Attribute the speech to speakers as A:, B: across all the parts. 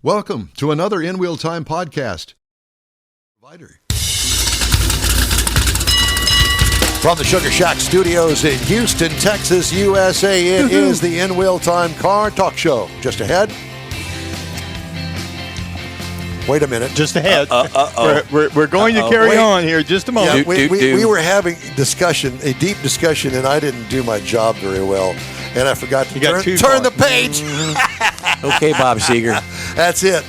A: Welcome to another In Wheel Time podcast.
B: From the Sugar Shack Studios in Houston, Texas, USA, it is the In Wheel Time Car Talk Show. Just ahead. Wait a minute.
C: Just ahead. We're going to carry on here just a moment.
B: Yeah, we were having a deep discussion, and I didn't do my job very well. And I forgot to turn the page.
D: Okay, Bob Seeger.
B: That's it.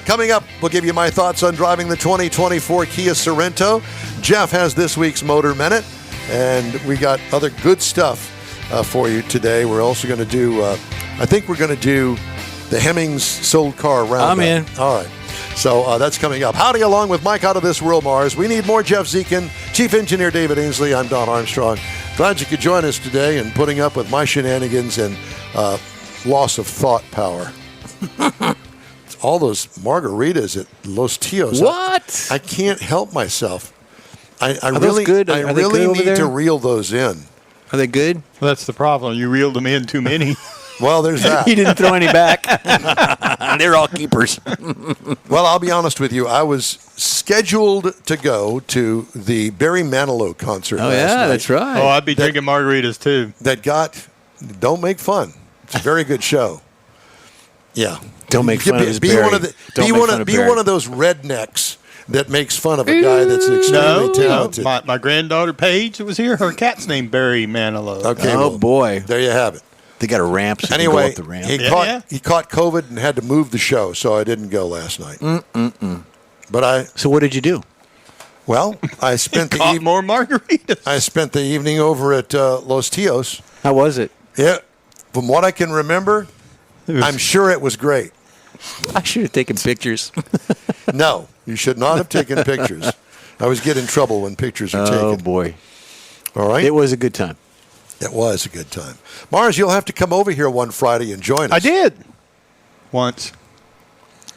B: Coming up, we'll give you my thoughts on driving the 2024 Kia Sorento. Jeff has this week's Motor Minute, and we got other good stuff for you today. We're also going to do, I think we're going to do the Hemmings sold car roundup.
D: I'm in.
B: All right. So that's coming up. Howdy, along with Mike out of this world, Mars. We need more Jeff Zekin, Chief Engineer David Ainsley. I'm Don Armstrong. Glad you could join us today and putting up with my shenanigans and loss of thought power. All those margaritas at Los Tios.
D: What?
B: I can't help myself. I
D: Are
B: really,
D: those good?
B: I
D: Are they
B: really
D: good over
B: need
D: there?
B: to reel those in.
D: Are they good?
C: Well, that's the problem. You reeled them in too many.
B: Well, there's that.
D: He didn't throw any back. They're all keepers.
B: Well, I'll be honest with you. I was scheduled to go to the Barry Manilow concert
D: Oh,
B: last
D: yeah,
B: night.
D: that's right.
C: Oh, I'd be drinking margaritas too.
B: Don't make fun. It's a very good show. Yeah.
D: Don't make fun of his
B: Be
D: Barry.
B: one of the,
D: Don't
B: be
D: make
B: one
D: fun
B: of,
D: of
B: be
D: Barry.
B: one of those rednecks that makes fun of a guy that's extremely talented.
C: My granddaughter Paige that was here, her cat's named Barry Manilow.
B: Okay.
D: Oh,
B: well,
D: boy.
B: There you have it.
D: They got a ramp, so you can
B: Anyway,
D: go up the ramp.
B: he caught COVID and had to move the show, so I didn't go last night. But
D: So what did you do?
B: I spent
C: Caught more margaritas.
B: I spent the evening over at Los Tios.
D: How was it?
B: Yeah, from what I can remember, I'm sure it was great.
D: I should have taken pictures.
B: No, you should not have taken pictures. I always get in trouble when pictures are
D: Oh,
B: taken.
D: boy.
B: All right?
D: It was a good time.
B: It was a good time. Mars, you'll have to come over here one Friday and join us.
C: I did once.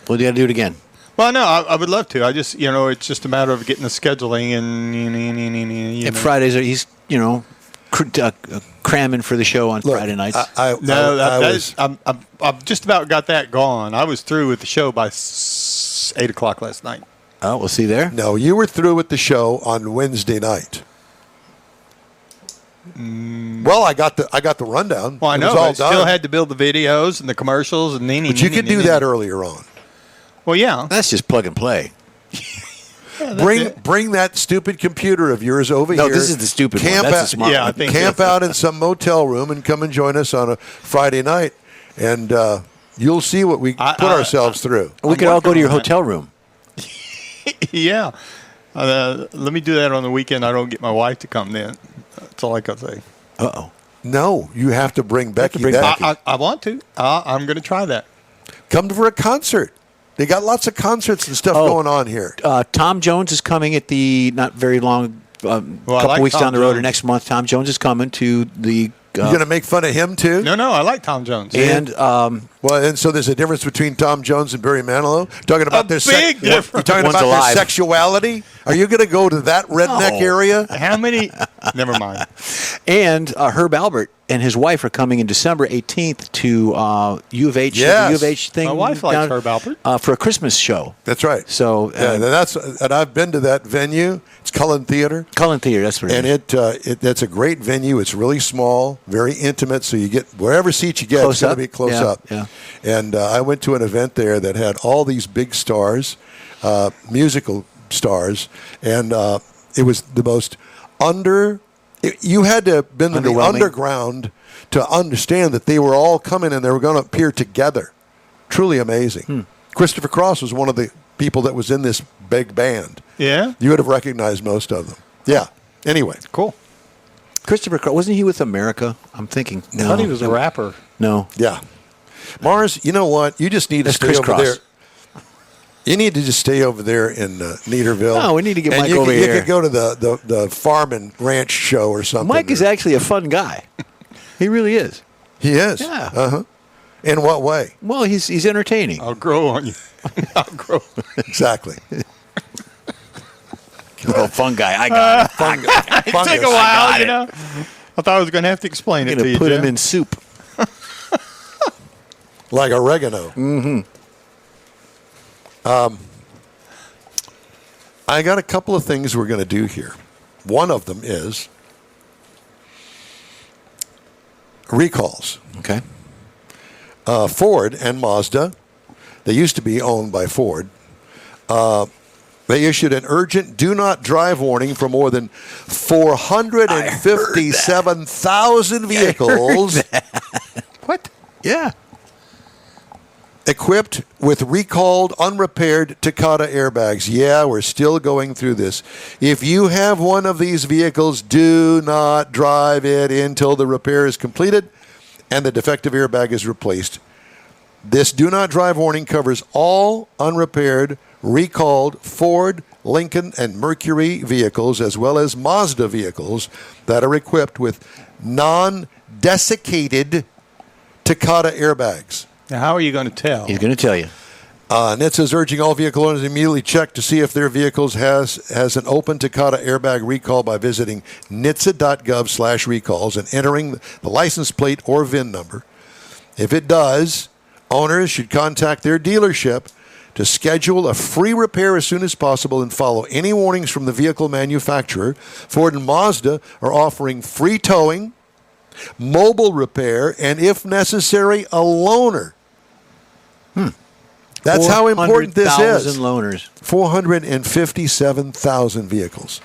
D: Well, you got to do it again.
C: Well, no, I would love to. I just, it's just a matter of getting the scheduling and
D: And Fridays, he's, cramming for the show on
B: Look,
D: Friday nights.
B: I was.
C: I've just about got that gone. I was through with the show by 8 o'clock last night.
D: Oh, we'll see there.
B: No, you were through with the show on Wednesday night. Well, I got the rundown.
C: Well, I
B: It
C: know.
B: was all
C: I still
B: done.
C: had to build the videos and the commercials and
B: But you could do that earlier on.
C: Well, yeah.
D: That's just plug and play.
B: Bring that stupid computer of yours over here.
D: No, this is the stupid one. That's the smart
C: Yeah, I
D: one.
C: think
B: Camp out in some motel room and come and join us on a Friday night, and you'll see what we put ourselves through.
D: We could all go to your hotel room.
C: Yeah. Let me do that on the weekend. I don't get my wife to come then. That's all I can say.
D: Uh-oh.
B: No, you have to bring Becky
D: bring
B: back.
C: I want to. I'm going to try that.
B: Come for a concert. They got lots of concerts and stuff going on here.
D: Tom Jones is coming at the not very long, couple weeks
C: Tom
D: down the road or
C: Jones.
D: next month. Tom Jones is coming to the.
B: You're going to make fun of him too?
C: No, I like Tom Jones.
D: And
B: Well, and so there's a difference between Tom Jones and Barry Manilow. Talking about their
C: big difference.
B: You're talking
D: One's
B: about their
D: alive.
B: sexuality. Are you going to go to that redneck
D: No.
B: area?
C: How many? Never mind.
D: and Herb Albert and his wife are coming in December 18th to U of H.
B: Yes.
D: The U of H thing.
C: My wife likes
D: down,
C: Herb Albert.
D: for a Christmas show.
B: That's right.
D: So
B: and I've been to that venue. It's Cullen Theater.
D: Cullen Theater, that's what it
B: And
D: is.
B: that's a great venue. It's really small, very intimate. So you get wherever seat you get,
D: Close
B: it's going
D: up?
B: to be close
D: Yeah,
B: up.
D: yeah.
B: And I went to an event there that had all these big stars, musical stars, and it was the most you had to have been in the
D: Underwhelming.
B: underground to understand that they were all coming and they were going to appear together. Truly amazing. Christopher Cross was one of the people that was in this big band.
C: Yeah.
B: You would have recognized most of them. Yeah. Anyway.
C: Cool.
D: Christopher Cross, wasn't he with America? I'm thinking.
C: I thought he was a rapper.
D: No.
B: Yeah. Mars, you know what? You just need to
D: That's
B: stay
D: Chris
B: over
D: Cross.
B: there. You need to just stay over there in Neaterville.
D: No, we need to get
B: and
D: Mike
B: you
D: over
B: could,
D: here.
B: You could go to the farm and ranch show or something.
D: Mike is actually a fun guy. He really is.
B: He is.
D: Yeah.
B: Uh-huh. In what way?
D: Well, he's entertaining.
C: I'll grow on you. I'll grow.
B: Exactly.
D: Oh, fun guy. I got it.
B: Fungus.
C: It took a while, you know. I thought I was going to have to explain
D: I'm
C: it to
D: going to
C: you,
D: put him
C: Jim.
D: in soup.
B: Like oregano.
D: Mm-hmm.
B: I got a couple of things we're going to do here. One of them is recalls.
D: Okay.
B: Ford and Mazda, they used to be owned by Ford. They issued an urgent do not drive warning for more than 457,000 vehicles.
D: What? Yeah.
B: Equipped with recalled, unrepaired Takata airbags. Yeah, we're still going through this. If you have one of these vehicles, do not drive it until the repair is completed and the defective airbag is replaced. This do not drive warning covers all unrepaired, recalled Ford, Lincoln, and Mercury vehicles, as well as Mazda vehicles that are equipped with non-desiccated Takata airbags.
C: Now, how are you going to tell?
D: He's going to tell you.
B: NHTSA is urging all vehicle owners to immediately check to see if their vehicles has an open Takata airbag recall by visiting NHTSA.gov/recalls and entering the license plate or VIN number. If it does, owners should contact their dealership to schedule a free repair as soon as possible and follow any warnings from the vehicle manufacturer. Ford and Mazda are offering free towing, mobile repair, and if necessary, a loaner. That's how important this is.
D: 400,000 loaners.
B: 457,000 vehicles.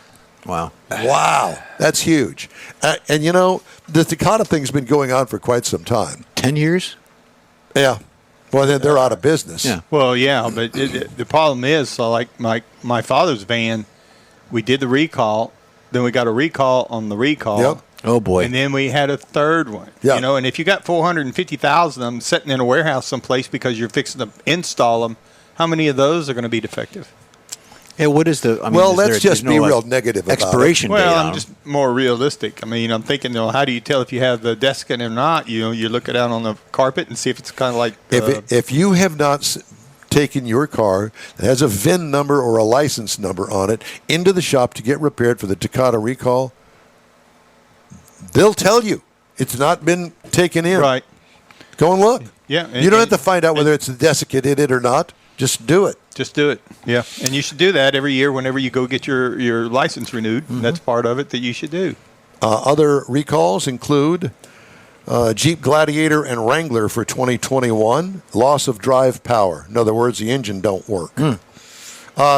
D: Wow.
B: Wow. That's huge. And you know, the Takata thing's been going on for quite some time.
D: 10 years?
B: Yeah. Well, then they're out of business.
D: Yeah.
C: Well, yeah, but the problem is, so like my father's van, we did the recall, then we got a recall on the recall.
B: Yep.
D: Oh, boy.
C: And then we had a third one.
B: Yeah.
C: You know, and if you got 450,000 of them sitting in a warehouse someplace because you're fixing to install them, how many of those are going to be defective?
D: Yeah, what is the... I mean,
B: Well,
D: is
B: let's
D: there-
B: just
D: there's
B: be
D: no,
B: real negative about it.
D: expiration date
C: Well,
D: on
C: I'm
D: them.
C: just more realistic. I mean, I'm thinking, how do you tell if you have the desiccant or not? You look it out on the carpet and see if it's kind of like...
B: If you have not taken your car that has a VIN number or a license number on it into the shop to get repaired for the Takata recall, they'll tell you it's not been taken in.
C: Right.
B: Go and look.
C: Yeah.
B: You don't have to find out whether it's the desiccant in it or not. Just do it.
C: Just do it. Yeah. And you should do that every year whenever you go get your license renewed.
B: Mm-hmm.
C: That's part of it that you should do.
B: Other recalls include Jeep Gladiator and Wrangler for 2021. Loss of drive power. In other words, the engine don't work.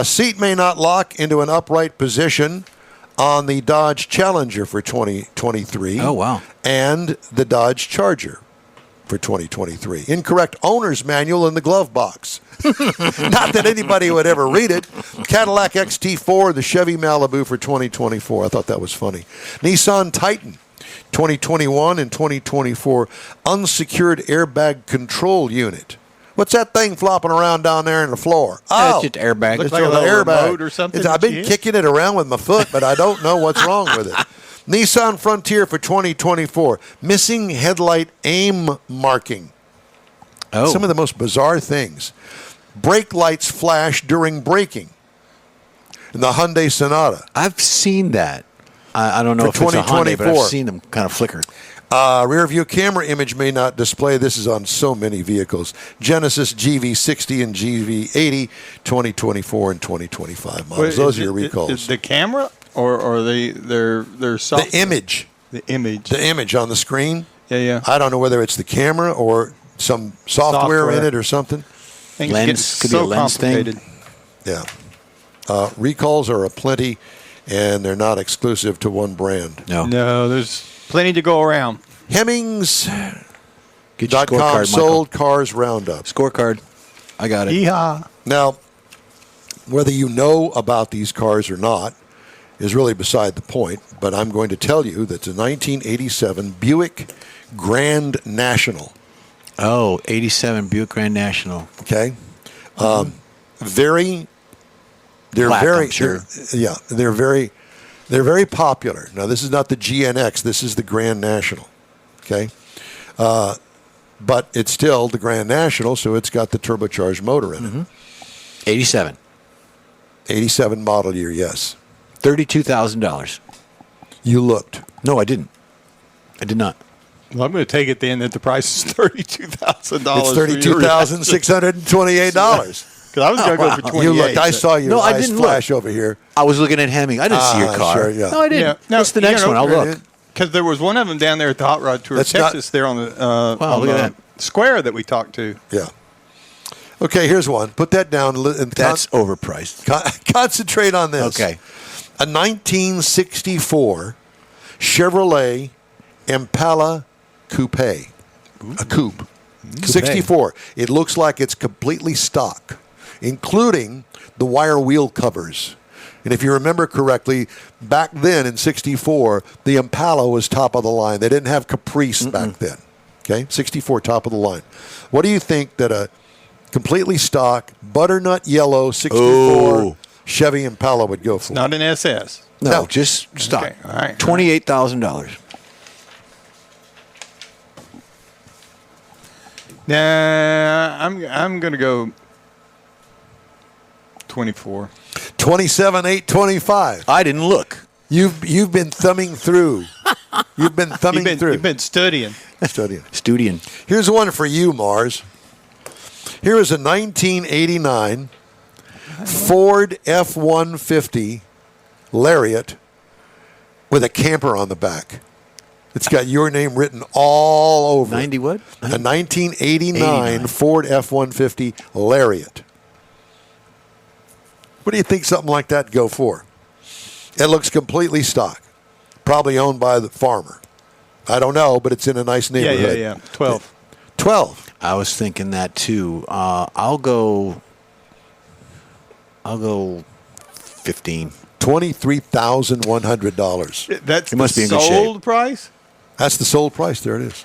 B: Seat may not lock into an upright position on the Dodge Challenger for 2023.
D: Oh, wow.
B: And the Dodge Charger for 2023. Incorrect owner's manual in the glove box. Not that anybody would ever read it. Cadillac XT4, the Chevy Malibu for 2024. I thought that was funny. Nissan Titan 2021 and 2024 unsecured airbag control unit. What's that thing flopping around down there on the floor?
D: It's just airbag.
C: Looks
B: It's
C: like a
B: an
C: little
B: airbag.
C: remote or something
B: I've
C: that
B: been
C: you hit.
B: kicking it around with my foot, but I don't know what's wrong with it. Nissan Frontier for 2024. Missing headlight aim marking.
D: Oh.
B: Some of the most bizarre things. Brake lights flash during braking. In the Hyundai Sonata.
D: I've seen that. I don't know
B: For
D: if it's a Hyundai, but
B: 2024.
D: I've seen them kind of flicker.
B: Rear view camera image may not display. This is on so many vehicles. Genesis GV60 and GV80, 2024 and 2025 models.
C: Wait,
B: Those
C: is
B: are your
C: it-
B: recalls.
C: is the camera or their software?
B: The image.
C: The image.
B: The image on the screen.
C: Yeah.
B: I don't know whether it's the camera or some software in
C: Software.
B: it or something.
C: Things
D: Lens,
C: get
D: could be
C: so
D: a lens thing.
C: complicated.
B: Yeah. Recalls are aplenty, and they're not exclusive to one brand.
D: No.
C: No, there's plenty to go around.
B: Hemmings.com
D: Get your scorecard, Michael.
B: sold cars roundup.
D: Scorecard. I got it.
C: Yeehaw.
B: Now, whether you know about these cars or not is really beside the point, but I'm going to tell you that the 1987 Buick Grand National,
D: Oh, 87 Buick Grand National.
B: okay?
D: Mm-hmm.
B: They're
D: Black,
B: very,
D: I'm sure.
B: they're very popular. Now, this is not the GNX, this is the Grand National, okay? But it's still the Grand National, so it's got the turbocharged motor in it.
D: 87.
B: 87 model year, yes.
D: $32,000.
B: You looked.
D: No, I didn't. I did not.
C: Well, I'm going to take it then that the price is $32,000.
B: It's $32,628.
C: Because I was going to go for 28.
B: You looked. I saw your
D: No, I
B: eyes
D: didn't
B: flash over here.
D: I was looking at Hemming. I didn't see your car.
B: Sure, yeah.
D: No, I didn't.
C: Yeah. No,
D: That's the next one. I'll look.
C: Because there was one of them down there at the Hot Rod Tour of
B: That's not-
C: Texas there on the,
D: look at
C: square that we talked to.
B: Yeah. Okay, here's one. Put that down. And
D: That's overpriced.
B: concentrate on this.
D: Okay.
B: A 1964 Chevrolet Impala Coupe. A coupe. 64. It looks like it's completely stock, including the wire wheel covers. And if you remember correctly, back then in 64, the Impala was top of the line. They didn't have Caprice back then. Okay, 64, top of the line. What do you think that a completely stock, butternut yellow 64 Chevy Impala would go for?
C: Not an SS.
D: No, just stock.
C: Okay, all right.
D: $28,000.
C: Nah, I'm going to go 24.
B: 27,825.
D: I didn't look.
B: You've been thumbing through. You've been thumbing through.
C: You've been studying.
B: Studying. Here's one for you, Mars. Here is a 1989 Ford F-150 Lariat with a camper on the back. It's got your name written all over.
D: 90 what?
B: A 1989
D: 89.
B: Ford F-150 Lariat. What do you think something like that go for? It looks completely stock. Probably owned by the farmer. I don't know, but it's in a nice neighborhood.
C: Yeah. 12.
B: 12.
D: I was thinking that too. I'll go 15.
B: $23,100.
C: That's
D: It must
C: the
D: be in good shape.
C: sold price?
B: That's the sold price. There it is.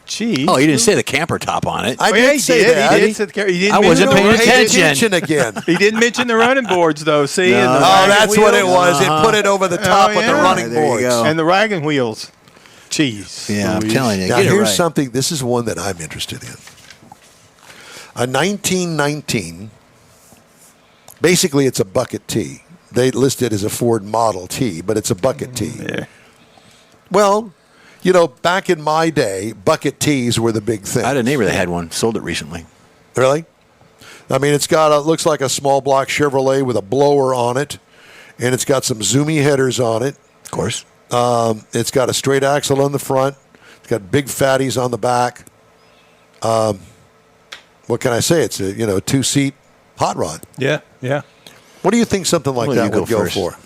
C: Jeez.
D: Oh, you didn't say the camper top on it.
B: I
C: Oh,
B: did
C: yeah, he
B: say
C: did.
B: that.
C: He did. He didn't
D: I wasn't
C: mention
D: paying
C: the-
D: attention.
B: again.
C: He didn't mention the running boards, though. See?
D: No.
C: And the
B: Oh,
C: wagon
B: that's what it
C: wheels.
B: was. It put it over the top of the
C: yeah.
B: running
D: There you
B: boards.
D: go.
C: And the wagon wheels. Jeez.
D: Yeah, I'm
C: Louise.
D: telling you.
B: Now,
D: Get it
B: here's
D: right.
B: something. This is one that I'm interested in. A 1919. Basically, it's a bucket T. They list it as a Ford Model T, but it's a bucket T.
C: Yeah.
B: Well, you know, back in my day, bucket Ts were the big thing.
D: I had a neighbor that had one. Sold it recently.
B: Really? I mean, it looks like a small block Chevrolet with a blower on it, and it's got some zoomy headers on it.
D: Of course.
B: It's got a straight axle on the front. It's got big fatties on the back. What can I say? It's a two-seat hot rod.
C: Yeah.
B: What do you think something like
D: Well,
B: that
D: you
B: would
D: go
B: go
D: first.
B: for?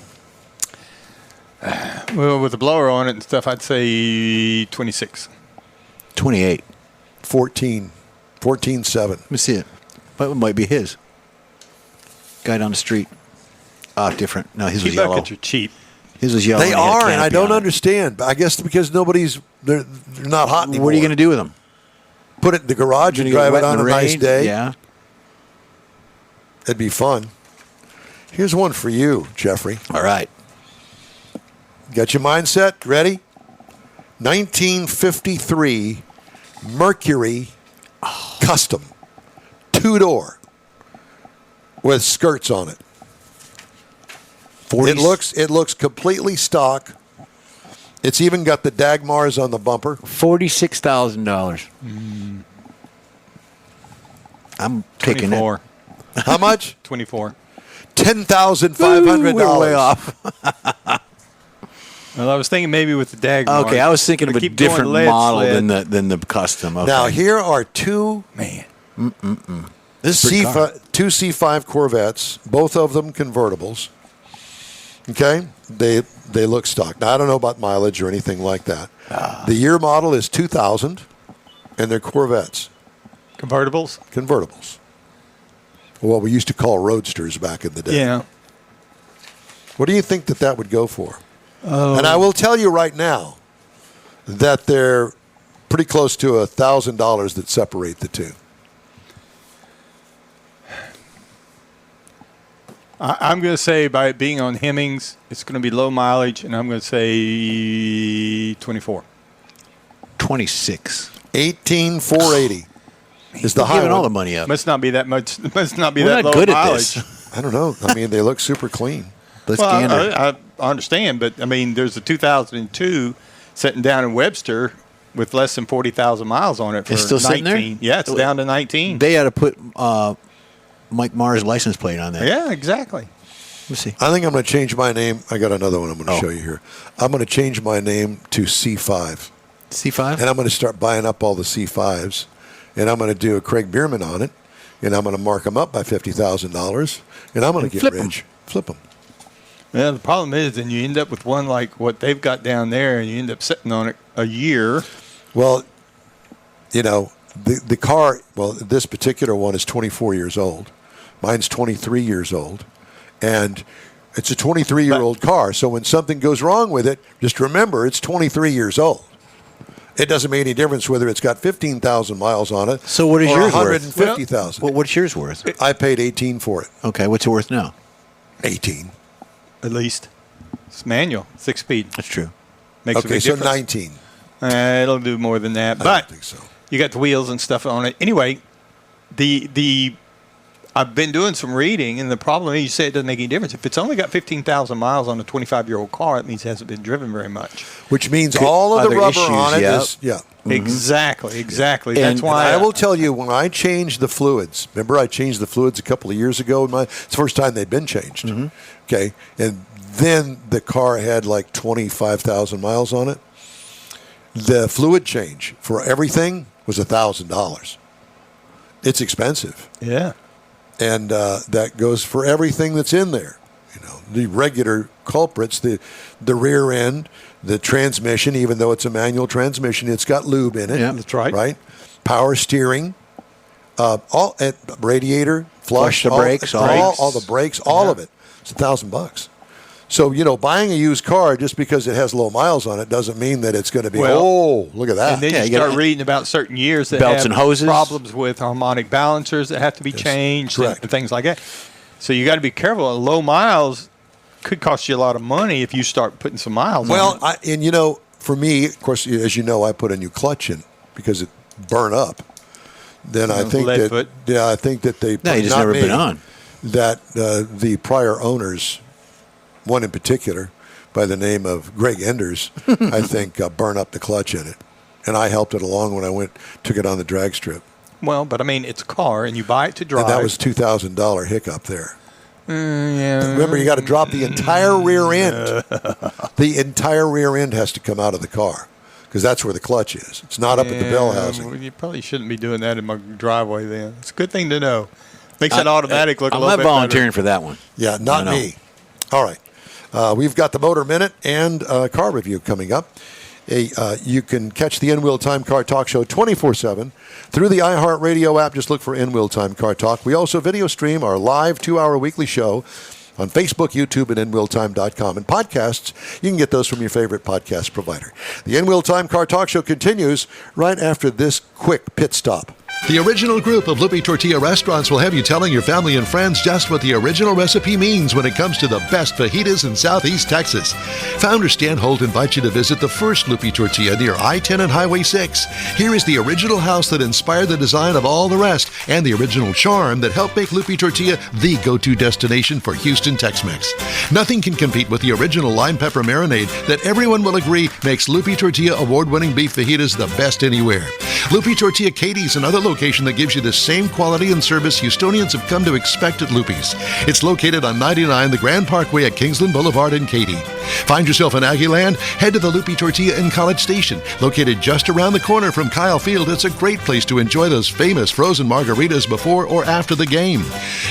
C: Well, with the blower on it and stuff, I'd say 26.
D: 28.
B: 14.7.
D: Let me see it. But it might be his. Guy down the street. Different. No, his was
C: Cheap
D: yellow.
C: buckets are cheap.
D: His was yellow.
B: They
D: and he had a
B: are, and I
D: canopy
B: don't
D: on it.
B: understand. But I guess because they're not hot anymore.
D: What are you going to do with them?
B: Put it in the garage and drive it on a nice day?
D: Yeah.
B: It'd be fun. Here's one for you, Jeffrey.
D: All right.
B: Got your mindset ready? 1953 Mercury Custom, 2-door with skirts on it.
D: 40.
B: It looks completely stock. It's even got the Dagmars on the bumper.
D: $46,000. I'm taking it.
C: 24.
B: How much?
C: 24.
B: $10,500.
D: We're way off.
C: Well, I was thinking maybe with the Dagmar.
D: Okay, I was thinking of a
C: Keep going
D: different
C: lead
D: model
C: sled.
D: than the custom. Okay.
B: Now here are two
C: Man.
D: this is a pretty car.
B: two C5 Corvettes, both of them convertibles. Okay, they look stock. Now I don't know about mileage or anything like that. The year model is 2000, and they're Corvettes,
C: Convertibles?
B: convertibles. What we used to call roadsters back in the day.
C: Yeah.
B: What do you think that would go for? And I will tell you right now that they're pretty close to $1,000 that separate the two.
C: I'm going to say by it being on Hemmings, it's going to be low mileage, and I'm going to say 24.
D: 26.
B: 18,480 is the
D: We're
B: high
D: giving all the
B: one.
D: money up.
C: Must not be that much. Must not be
D: We're
C: that
D: not
C: low
D: good at
C: mileage.
D: this.
B: I don't know. I mean, they look super clean.
D: Let's
C: Well,
D: gander.
C: I understand, but I mean, there's a 2002 sitting down in Webster with less than 40,000 miles on it for
D: It's still
C: 19.
D: sitting there?
C: Yeah, it's down to 19.
D: They ought to put Mike Mars license plate on there.
C: Yeah, exactly.
D: Let's see.
B: I think I'm going to change my name. I got another one I'm going to
D: Oh.
B: show you here. I'm going to change my name to C5.
D: C5?
B: And I'm going to start buying up all the C5s. And I'm going to do a Craig Bierman on it. And I'm going to mark them up by $50,000. And I'm going to get
D: flip 'em.
B: rich. Flip them.
C: Yeah, the problem is, then you end up with one like what they've got down there, and you end up sitting on it a year.
B: Well, you know, the car, well, this particular one is 24 years old. Mine's 23 years old. And it's a 23-year-old car. So when something goes wrong with it, just remember it's 23 years old. It doesn't make any difference whether it's got 15,000 miles on it.
D: So what is
B: or
D: yours worth?
B: 150,000.
D: Well, what's yours worth?
B: I paid 18 for it.
D: Okay, what's it worth now?
B: 18.
C: At least. It's manual, 6-speed.
D: That's true.
C: Makes a
B: Okay,
C: big
B: so
C: difference.
B: 19.
C: It'll do more than that.
B: I
C: But
B: don't think so.
C: you got the wheels and stuff on it. Anyway, the I've been doing some reading, and the problem is you say it doesn't make any difference. If it's only got 15,000 miles on a 25-year-old car, it means it hasn't been driven very much.
B: Which means all of the
D: other
B: rubber
D: issues,
B: on it
D: yeah.
B: is, yeah.
C: Exactly.
D: And-
C: That's why
B: I will tell you, when I changed the fluids, remember I changed the fluids a couple of years ago? It's the first time they'd been changed. Okay. And then the car had like 25,000 miles on it. The fluid change for everything was $1,000. It's expensive.
C: Yeah.
B: And that goes for everything that's in there. You know, the regular culprits, the rear end, the transmission, even though it's a manual transmission, it's got lube in it.
D: Yeah,
C: that's right.
B: Right? Power steering, all radiator,
D: Flush the brakes,
B: all the brakes, all of it. It's $1,000. So, you know, buying a used car just because it has low miles on it doesn't mean that it's going to be,
C: Well,
B: look at that.
C: And then
D: Yeah,
C: you
D: you
C: start
D: gotta-
C: reading about certain years that
D: Belts
C: have
D: and hoses.
C: problems with harmonic balancers that have to be changed
B: correct.
C: and things like that. So you got to be careful. Low miles could cost you a lot of money if you start putting some miles on
B: Well,
C: it.
B: and you know, for me, of course, as you know, I put a new clutch in because it burned up. Then I think
C: lead
B: that,
C: foot.
B: yeah, I think that they,
D: No, you just
B: not
D: never
B: me,
D: been on.
B: that the prior owners, one in particular, by the name of Greg Enders, I think burned up the clutch in it, and I helped it along when I took it on the drag strip.
C: Well, but I mean, it's a car, and you buy it to drive.
B: And that was $2,000 hiccup there.
C: yeah.
B: Remember, you got to drop the entire rear end. The entire rear end has to come out of the car because that's where the clutch is. It's not up at the bell housing.
C: Well, you probably shouldn't be doing that in my driveway. Then it's a good thing to know. Makes that automatic look a
D: I'm
C: little
D: not
C: bit
D: volunteering for that one.
B: Yeah, not
D: No.
B: me. All right. We've got the Motor Minute and car review coming up. You can catch the In-Wheel Time Car Talk Show 24/7 through the iHeartRadio app. Just look for In-Wheel Time Car Talk. We also video stream our live 2-hour weekly show on Facebook, YouTube, and InWheelTime.com. And podcasts, you can get those from your favorite podcast provider. The In-Wheel Time Car Talk Show continues right after this quick pit stop.
A: The original group of Lupe Tortilla restaurants will have you telling your family and friends just what the original recipe means when it comes to the best fajitas in Southeast Texas. Founder Stan Holt invites you to visit the first Lupe Tortilla near I-10 and Highway 6. Here is the original house that inspired the design of all the rest and the original charm that helped make Lupe Tortilla the go-to destination for Houston Tex-Mex. Nothing can compete with the original lime pepper marinade that everyone will agree makes Lupe Tortilla award-winning beef fajitas the best anywhere. Lupe Tortilla Katie's another location that gives you the same quality and service Houstonians have come to expect at Lupe's. It's located on 99 the Grand Parkway at Kingsland Boulevard in Katy. Find yourself in Aggieland? Head to the Lupe Tortilla in College Station. Located just around the corner from Kyle Field, it's a great place to enjoy those famous frozen margaritas before or after the game.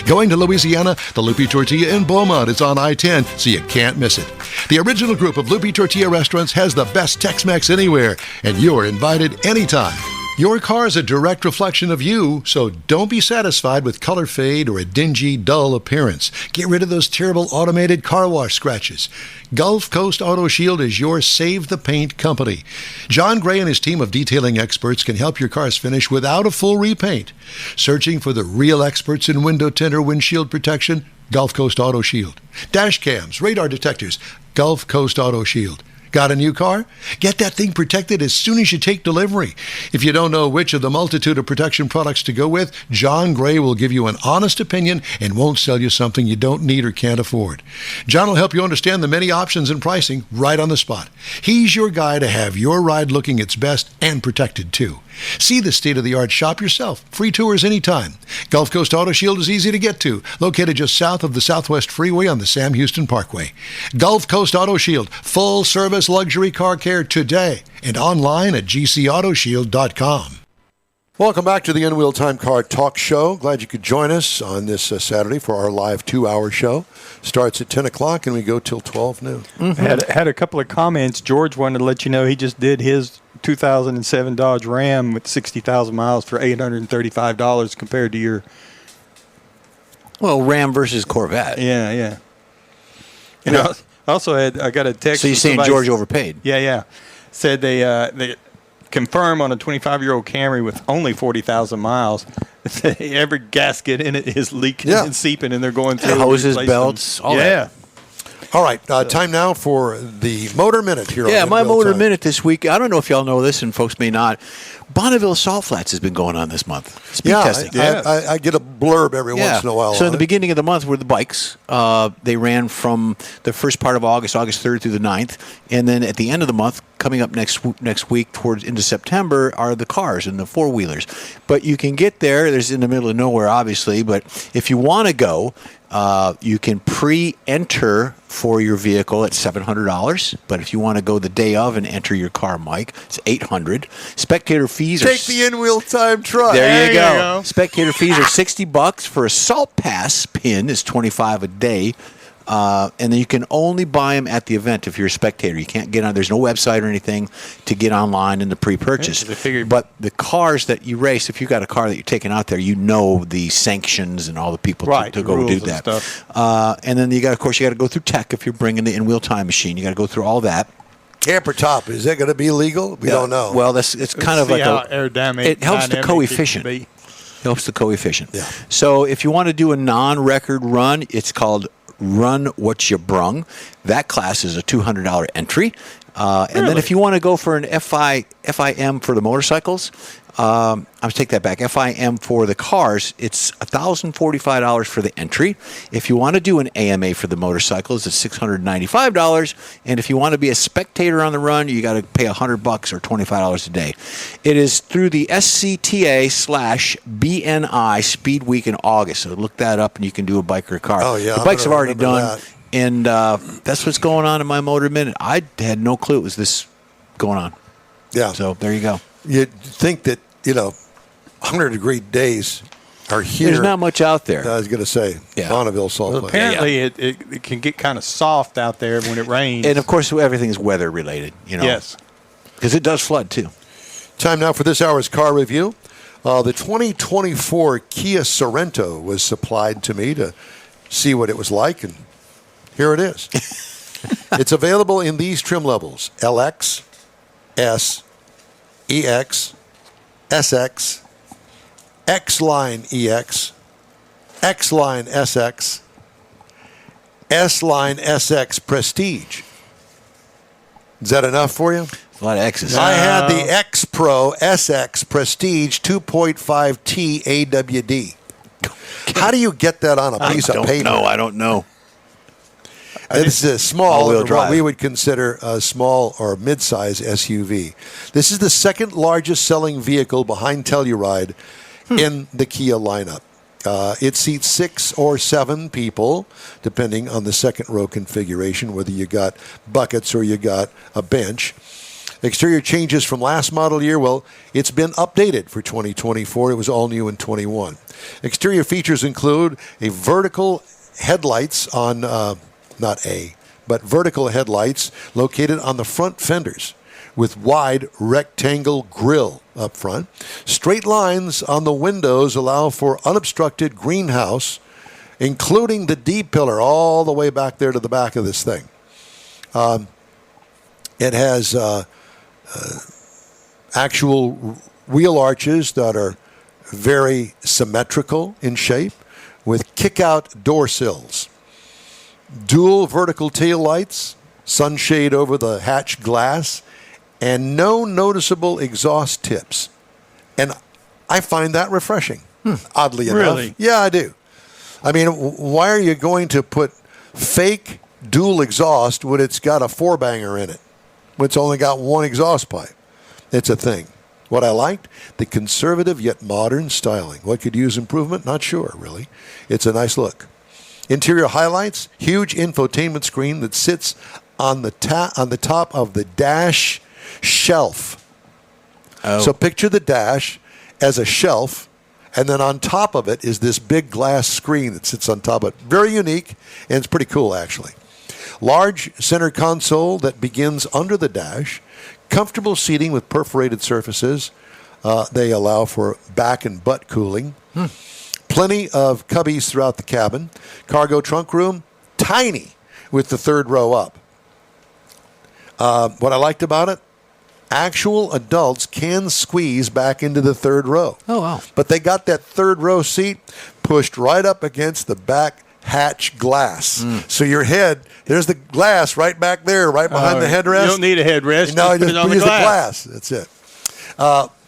A: Going to Louisiana? The Lupe Tortilla in Beaumont is on I-10, so you can't miss it. The original group of Lupe Tortilla restaurants has the best Tex-Mex anywhere, and you're invited anytime. Your car is a direct reflection of you, so don't be satisfied with color fade or a dingy, dull appearance. Get rid of those terrible automated car wash scratches. Gulf Coast Auto Shield is your Save the Paint company. John Gray and his team of detailing experts can help your cars finish without a full repaint. Searching for the real experts in window tint or windshield protection? Gulf Coast Auto Shield. Dash cams, radar detectors? Gulf Coast Auto Shield. Got a new car? Get that thing protected as soon as you take delivery. If you don't know which of the multitude of protection products to go with, John Gray will give you an honest opinion and won't sell you something you don't need or can't afford. John will help you understand the many options and pricing right on the spot. He's your guy to have your ride looking its best and protected too. See the state-of-the-art shop yourself. Free tours anytime. Gulf Coast Auto Shield is easy to get to, located just south of the Southwest Freeway on the Sam Houston Parkway. Gulf Coast Auto Shield, full-service luxury car care today, and online at gcautoshield.com.
B: Welcome back to the In Wheel Time Car Talk Show. Glad you could join us on this Saturday for our live 2-hour show. Starts at 10 o'clock and we go till 12 noon.
C: Mm-hmm. Had a couple of comments. George wanted to let you know he just did his 2007 Dodge Ram with 60,000 miles for $835 compared to your...
D: Well, Ram versus Corvette.
C: Yeah. And I also I got a text.
D: So you're saying George overpaid?
C: Yeah. Said they confirm on a 25-year-old Camry with only 40,000 miles, every gasket in it is leaking and seeping, and they're going through
D: hoses, belts, all that.
B: All right, time now for the Motor Minute here.
D: Yeah,
B: on
D: my
B: In-Wheel
D: Motor
B: Time.
D: Minute this week. I don't know if y'all know this, and folks may not. Bonneville Salt Flats has been going on this month. Speed testing.
B: I get a blurb every once in a while.
D: So in the beginning of the month were the bikes. They ran from the first part of August 3rd through the 9th. And then at the end of the month, coming up next week towards into September, are the cars and the four-wheelers. But you can get there. There's in the middle of nowhere, obviously. But if you want to go, you can pre-enter for your vehicle at $700. But if you want to go the day of and enter your car, Mike, it's $800. Spectator fees
B: Take the In-Wheel Time truck.
D: There you go. Spectator fees are $60 for a Salt Pass pin is $25 a day. And then you can only buy them at the event if you're a spectator. You can't get on. There's no website or anything to get online in the pre-purchase. But the cars that you race, if you've got a car that you're taking out there, you know the sanctions and all the people to go do that. And then you got to go through tech if you're bringing the in-wheel time machine. You got to go through all that.
B: Camper top, is that going to be legal? We don't know.
D: Well, it's kind of like
C: aerodynamic.
D: It helps the coefficient. Helps the coefficient.
B: Yeah.
D: So if you want to do a non-record run, it's called Run What You Brung. That class is a $200 entry. And then if you want to go for an FIM for the motorcycles, I'll take that back. FIM for the cars, it's $1,045 for the entry. If you want to do an AMA for the motorcycles, it's $695. And if you want to be a spectator on the run, you got to pay $100 or $25 a day. It is through the SCTA/BNI Speed Week in August. So look that up and you can do a bike or a car.
B: Oh, yeah.
D: The bikes have already done.
B: That.
D: And that's what's going on in my Motor Minute. I had no clue it was this going on.
B: Yeah.
D: So there you go.
B: You'd think that, 100-degree days are here.
D: There's not much out there.
B: I was going to say, Bonneville Salt Lake.
C: Apparently, it can get kind of soft out there when it rains.
D: And, of course, everything's weather-related,
C: Yes.
D: Because it does flood, too.
B: Time now for this hour's car review. The 2024 Kia Sorento was supplied to me to see what it was like, and here it is. It's available in these trim levels: LX, S, EX, SX, X-Line EX, X-Line SX, S-Line SX Prestige. Is that enough for you?
D: A lot of X's.
B: I had the X Pro SX Prestige 2.5T AWD. How do you get that on a piece of paper?
D: I don't know.
B: It's a small,
D: all-wheel
B: what
D: drive.
B: we would consider a small or mid-size SUV. This is the second largest selling vehicle behind Telluride in the Kia lineup. It seats 6 or 7 people, depending on the second row configuration, whether you got buckets or you got a bench. Exterior changes from last model year, well, it's been updated for 2024. It was all new in 21. Exterior features include a vertical headlights on, vertical headlights located on the front fenders with wide rectangle grille up front. Straight lines on the windows allow for unobstructed greenhouse, including the D-pillar all the way back there to the back of this thing. It has actual wheel arches that are very symmetrical in shape with kick-out door sills. Dual vertical tail lights, sunshade over the hatch glass, and no noticeable exhaust tips. And I find that refreshing, oddly enough.
C: Really?
B: Yeah, I do. I mean, why are you going to put fake dual exhaust when it's got a 4-banger in it? When it's only got one exhaust pipe? It's a thing. What I liked, the conservative yet modern styling. What could use improvement? Not sure, really. It's a nice look. Interior highlights, huge infotainment screen that sits on the top of the dash shelf.
D: Oh.
B: So picture the dash as a shelf, and then on top of it is this big glass screen that sits on top of it. Very unique, and it's pretty cool, actually. Large center console that begins under the dash. Comfortable seating with perforated surfaces. They allow for back and butt cooling. Plenty of cubbies throughout the cabin. Cargo trunk room, tiny with the third row up. What I liked about it, actual adults can squeeze back into the third row.
D: Oh, wow.
B: But they got that third row seat pushed right up against the back hatch glass. So your head, there's the glass right back there, right behind the headrest.
C: You don't need a headrest.
B: No,
C: just
B: just
C: put it on
B: use
C: the glass.
B: That's it.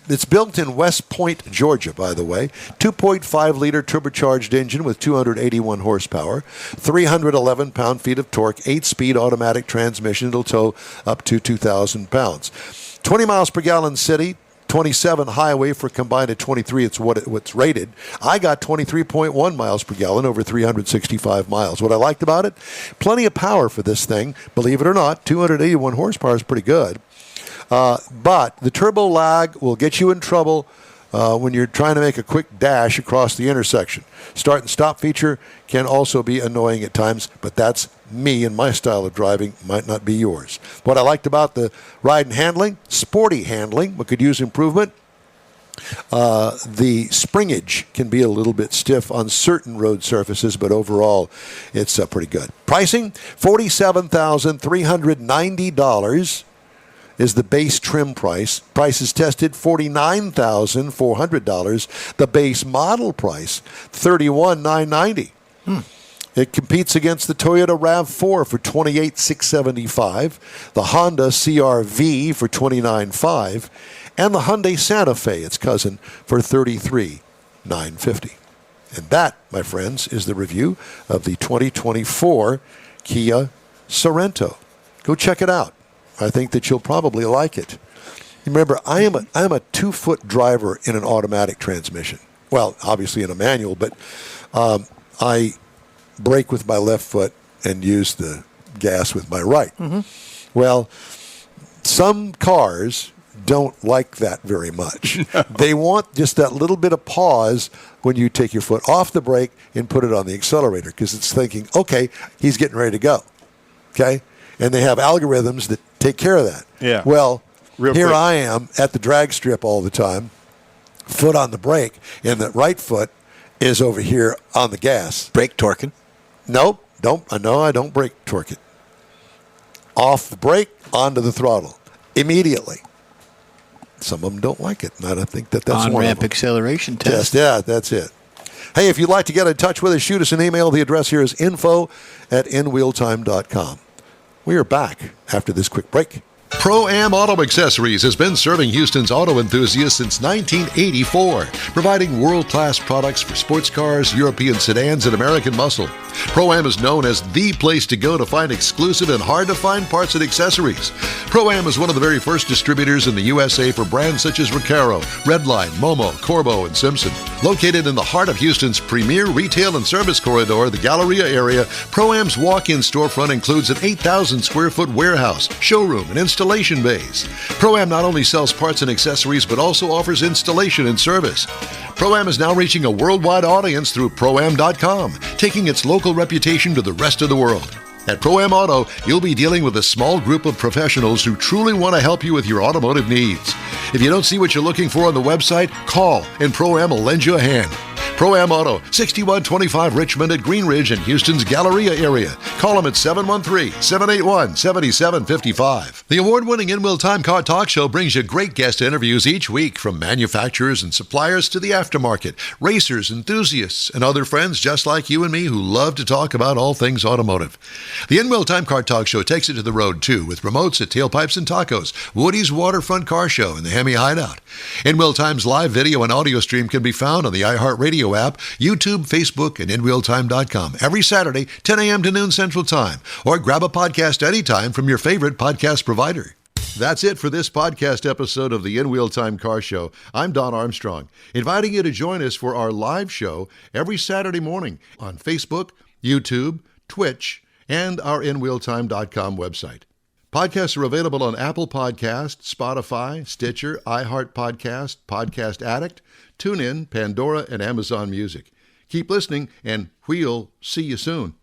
B: It's built in West Point, Georgia, by the way. 2.5-liter turbocharged engine with 281 horsepower, 311 pound-feet of torque, 8-speed automatic transmission. It'll tow up to 2,000 pounds. 20 miles per gallon city, 27 highway for combined at 23. It's what's rated. I got 23.1 miles per gallon over 365 miles. What I liked about it, plenty of power for this thing. Believe it or not, 281 horsepower is pretty good. But the turbo lag will get you in trouble when you're trying to make a quick dash across the intersection. Start and stop feature can also be annoying at times, but that's me and my style of driving. Might not be yours. What I liked about the ride and handling, sporty handling, what could use improvement. The springage can be a little bit stiff on certain road surfaces, but overall, it's pretty good. Pricing, $47,390 is the base trim price. Price is tested $49,400. The base model price, $31,990. It competes against the Toyota RAV4 for $28,675, the Honda CR-V for $29,500, and the Hyundai Santa Fe, its cousin, for $33,950. And that, my friends, is the review of the 2024 Kia Sorento. Go check it out. I think that you'll probably like it. Remember, I am a 2-foot driver in an automatic transmission. Well, obviously in a manual, but I brake with my left foot and use the gas with my right. Well, some cars don't like that very much. No. They want just that little bit of pause when you take your foot off the brake and put it on the accelerator, because it's thinking, okay, he's getting ready to go. Okay? And they have algorithms that take care of that.
C: Yeah.
B: Well,
C: Real
B: here
C: quick.
B: I am at the drag strip all the time, foot on the brake, and the right foot is over here on the gas.
D: Brake torquing.
B: Nope, I don't brake torque it. Off the brake, onto the throttle immediately. Some of them don't like it, and I think that's one of them.
D: On-ramp acceleration test.
B: Yeah, that's it. Hey, if you'd like to get in touch with us, shoot us an email. The address here is info@inwheeltime.com. We are back after this quick break.
A: Pro-Am Auto Accessories has been serving Houston's auto enthusiasts since 1984, providing world-class products for sports cars, European sedans, and American muscle. Pro-Am is known as the place to go to find exclusive and hard-to-find parts and accessories. Pro-Am is one of the very first distributors in the USA for brands such as Recaro, Redline, Momo, Corbo, and Simpson. Located in the heart of Houston's premier retail and service corridor, the Galleria area, Pro-Am's walk-in storefront includes an 8,000-square-foot warehouse, showroom, and installation bays. Pro-Am not only sells parts and accessories, but also offers installation and service. Pro-Am is now reaching a worldwide audience through Pro-Am.com, taking its local reputation to the rest of the world. At Pro-Am Auto, you'll be dealing with a small group of professionals who truly want to help you with your automotive needs. If you don't see what you're looking for on the website, call and Pro-Am will lend you a hand. Pro-Am Auto, 6125 Richmond at Green Ridge in Houston's Galleria area. Call them at 713-781-7755. The award-winning In Wheel Time Car Talk Show brings you great guest interviews each week, from manufacturers and suppliers to the aftermarket, racers, enthusiasts, and other friends just like you and me who love to talk about all things automotive. The In Wheel Time Car Talk Show takes it to the road, too, with remotes at Tailpipes and Tacos, Woody's Waterfront Car Show, and the Hemi Hideout. In Wheel Time's live video and audio stream can be found on the iHeartRadio app, YouTube, Facebook, and InWheelTime.com every Saturday, 10 a.m. to noon Central Time, or grab a podcast anytime from your favorite podcast provider. That's it for this podcast episode of the In Wheel Time Car Show. I'm Don Armstrong, inviting you to join us for our live show every Saturday morning on Facebook, YouTube, Twitch, and our InWheelTime.com website. Podcasts are available on Apple Podcasts, Spotify, Stitcher, iHeart Podcast, Podcast Addict, TuneIn, Pandora, and Amazon Music. Keep listening, and we'll see you soon.